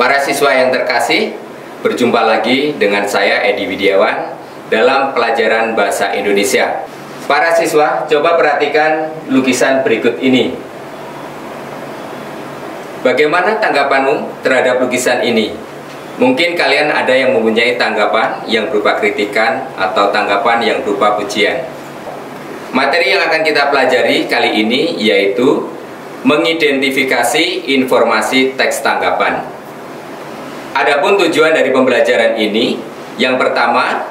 Para siswa yang terkasih, berjumpa lagi dengan saya Edi Widiawan dalam pelajaran Bahasa Indonesia. Para siswa, coba perhatikan lukisan berikut ini. Bagaimana tanggapanmu terhadap lukisan ini? Mungkin kalian ada yang mempunyai tanggapan yang berupa kritikan atau tanggapan yang berupa pujian. Materi yang akan kita pelajari kali ini yaitu mengidentifikasi informasi teks tanggapan. Adapun tujuan dari pembelajaran ini, yang pertama,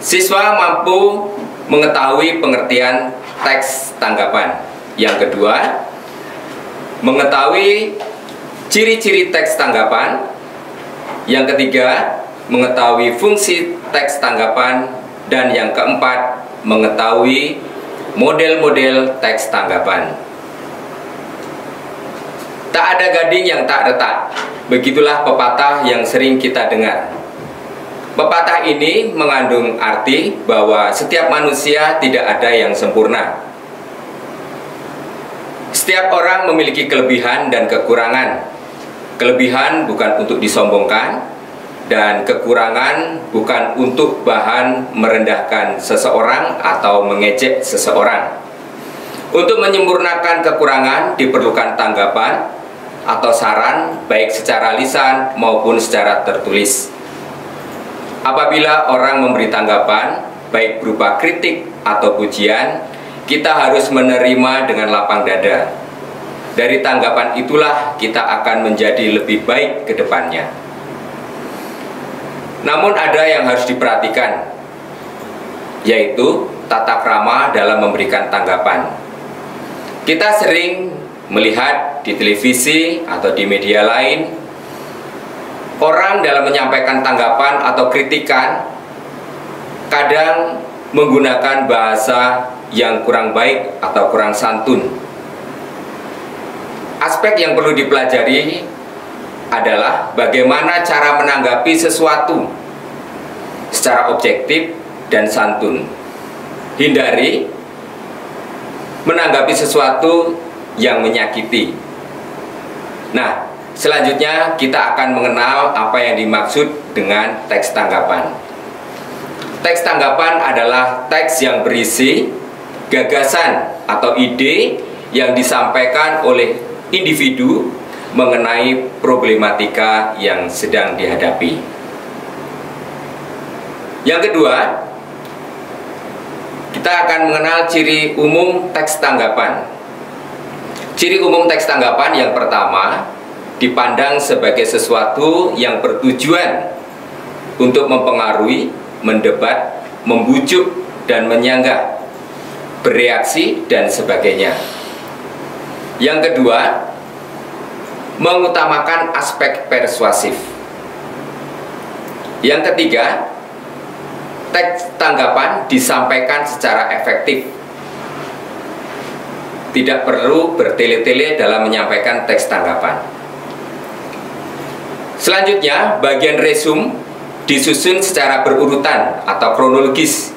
siswa mampu mengetahui pengertian teks tanggapan. Yang kedua, mengetahui ciri-ciri teks tanggapan. Yang ketiga, mengetahui fungsi teks tanggapan. Dan yang keempat, mengetahui model-model teks tanggapan. Tak ada gading yang tak retak. Begitulah pepatah yang sering kita dengar. Pepatah ini mengandung arti bahwa setiap manusia tidak ada yang sempurna. Setiap orang memiliki kelebihan dan kekurangan. Kelebihan bukan untuk disombongkan, dan kekurangan bukan untuk bahan merendahkan seseorang atau mengejek seseorang. Untuk menyempurnakan kekurangan diperlukan tanggapan atau saran baik secara lisan maupun secara tertulis. Apabila orang memberi tanggapan baik berupa kritik atau pujian, kita harus menerima dengan lapang dada. Dari tanggapan itulah kita akan menjadi lebih baik ke depannya. Namun ada yang harus diperhatikan, yaitu tata krama dalam memberikan tanggapan. Kita sering melihat di televisi atau di media lain, orang dalam menyampaikan tanggapan atau kritikan kadang menggunakan bahasa yang kurang baik atau kurang santun. Aspek yang perlu dipelajari adalah bagaimana cara menanggapi sesuatu secara objektif dan santun. Hindari menanggapi sesuatu yang menyakiti. Nah, selanjutnya kita akan mengenal apa yang dimaksud dengan teks tanggapan. Teks tanggapan adalah teks yang berisi gagasan atau ide yang disampaikan oleh individu mengenai problematika yang sedang dihadapi. Yang kedua, kita akan mengenal ciri umum teks tanggapan. Ciri umum teks tanggapan yang pertama, dipandang sebagai sesuatu yang bertujuan untuk mempengaruhi, mendebat, membujuk, dan menyanggah, bereaksi, dan sebagainya. Yang kedua, mengutamakan aspek persuasif. Yang ketiga, teks tanggapan disampaikan secara efektif. Tidak perlu bertele-tele dalam menyampaikan teks tanggapan. Selanjutnya, bagian resume disusun secara berurutan atau kronologis.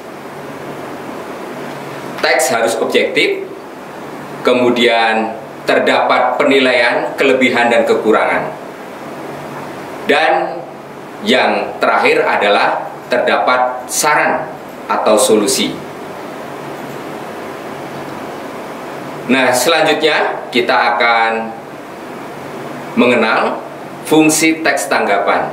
Teks harus objektif, kemudian terdapat penilaian kelebihan dan kekurangan. Dan yang terakhir adalah terdapat saran atau solusi. Nah, selanjutnya kita akan mengenal fungsi teks tanggapan.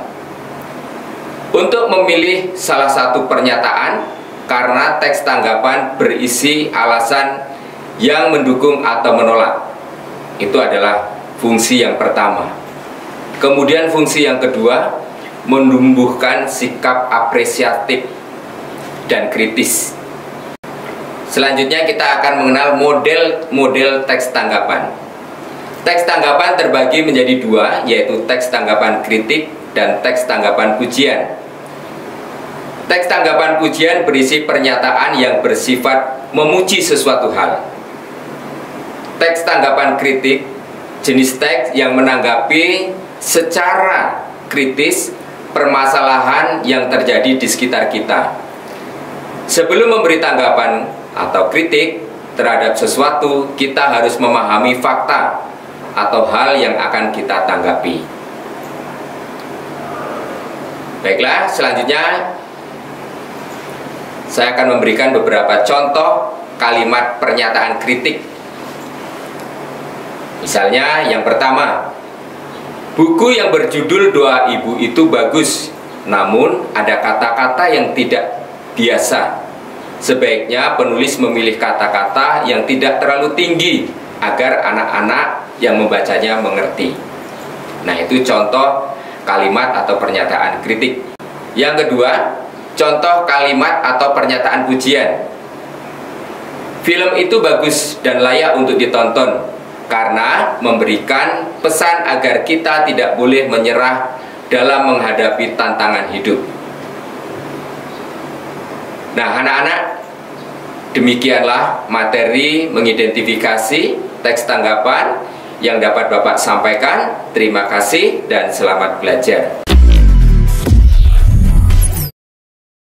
Untuk memilih salah satu pernyataan karena teks tanggapan berisi alasan yang mendukung atau menolak. Itu adalah fungsi yang pertama. Kemudian fungsi yang kedua, menumbuhkan sikap apresiatif dan kritis. Selanjutnya kita akan mengenal model teks tanggapan. Teks tanggapan terbagi menjadi dua, yaitu teks tanggapan kritik dan teks tanggapan pujian. Teks tanggapan pujian berisi pernyataan yang bersifat memuji sesuatu hal. Teks tanggapan kritik, jenis teks yang menanggapi secara kritis permasalahan yang terjadi di sekitar kita. Sebelum memberi tanggapan atau kritik, terhadap sesuatu, kita harus memahami fakta atau hal yang akan kita tanggapi. Baiklah, selanjutnya saya akan memberikan beberapa contoh kalimat pernyataan kritik. Misalnya yang pertama, buku yang berjudul Doa Ibu itu bagus, namun ada kata-kata yang tidak biasa. Sebaiknya penulis memilih kata-kata yang tidak terlalu tinggi agar anak-anak yang membacanya mengerti. Nah, itu contoh kalimat atau pernyataan kritik. Yang kedua, contoh kalimat atau pernyataan pujian. Film itu bagus dan layak untuk ditonton karena memberikan pesan agar kita tidak boleh menyerah dalam menghadapi tantangan hidup. Nah, anak-anak, demikianlah materi mengidentifikasi teks tanggapan yang dapat Bapak sampaikan. Terima kasih dan selamat belajar.